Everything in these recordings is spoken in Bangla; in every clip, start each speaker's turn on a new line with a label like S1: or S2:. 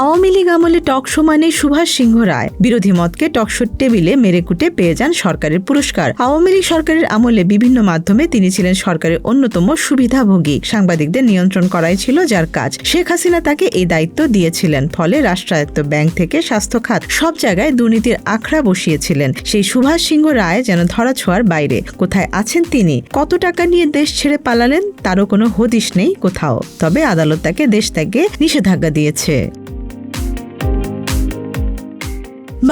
S1: আওয়ামী লীগ আমলে টকশো মানে সুভাষ সিংহ রায়। বিরোধী মতকে টকশোর টেবিলে মেরেকুটে পেয়ে যান সরকারের পুরস্কার। আওয়ামী লীগ সরকারের আমলে বিভিন্ন মাধ্যমে তিনি ছিলেন সরকারের অন্যতম সুবিধাভোগী। সাংবাদিকদের নিয়ন্ত্রণ করাই ছিল যার কাজ। শেখ হাসিনা তাকে এই দায়িত্ব দিয়েছিলেন। ফলে রাষ্ট্রায়ত্ত ব্যাংক থেকে স্বাস্থ্য খাত সব জায়গায় দুর্নীতির আখড়া বসিয়েছিলেন। সেই সুভাষ সিংহ রায় যেন ধরাছোঁয়ার বাইরে। কোথায় আছেন তিনি? কত টাকা নিয়ে দেশ ছেড়ে পালালেন তারও কোনো হদিশ নেই কোথাও। তবে আদালত তাকে দেশ ত্যাগে নিষেধাজ্ঞা দিয়েছে।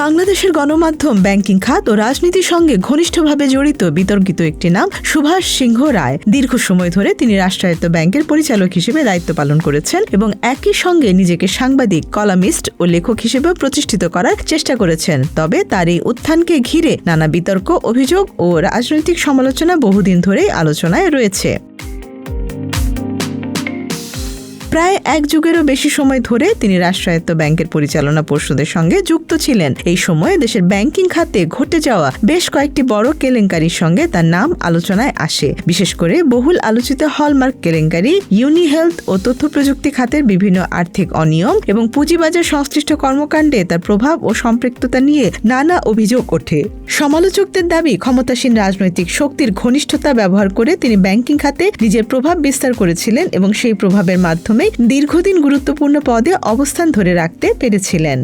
S1: বাংলাদেশের গণমাধ্যম, ব্যাংকিং খাত ও রাজনীতির সঙ্গে ঘনিষ্ঠভাবে জড়িত বিতর্কিত একটি নাম সুভাষ সিংহ রায়। দীর্ঘ সময় ধরে তিনি রাষ্ট্রায়ত্ত ব্যাংকের পরিচালক হিসেবে দায়িত্ব পালন করেছেন এবং একই সঙ্গে নিজেকে সাংবাদিক, কলামিস্ট ও লেখক হিসেবেও প্রতিষ্ঠিত করার চেষ্টা করেছেন। তবে তার এই উত্থানকে ঘিরে নানা বিতর্ক, অভিযোগ ও রাজনৈতিক সমালোচনা বহুদিন ধরেই আলোচনায় রয়েছে। প্রায় এক যুগেরও বেশি সময় ধরে তিনি রাষ্ট্রায়ত্ত ব্যাংকের পরিচালনা পর্ষদের সঙ্গে যুক্ত ছিলেন। এই সময়ে দেশের ব্যাংকিং খাতে ঘটে যাওয়া বেশ কয়েকটি বড় কেলেঙ্কারির সঙ্গে তার নাম আলোচনায় আসে। বিশেষ করে বহুল আলোচিত হলমার্ক কেলেঙ্কারি, ইউনি হেলথ ও তথ্য প্রযুক্তি খাতের বিভিন্ন আর্থিক অনিয়ম এবং পুঁজিবাজার সংশ্লিষ্ট কর্মকাণ্ডে তার প্রভাব ও সম্পৃক্ততা নিয়ে নানা অভিযোগ ওঠে। সমালোচকদের দাবি, ক্ষমতাসীন রাজনৈতিক শক্তির ঘনিষ্ঠতা ব্যবহার করে তিনি ব্যাংকিং খাতে নিজের প্রভাব বিস্তার করেছিলেন এবং সেই প্রভাবের মাধ্যমে দীর্ঘদিন গুরুত্বপূর্ণ পদে অবস্থান ধরে রাখতে পেরেছিলেন।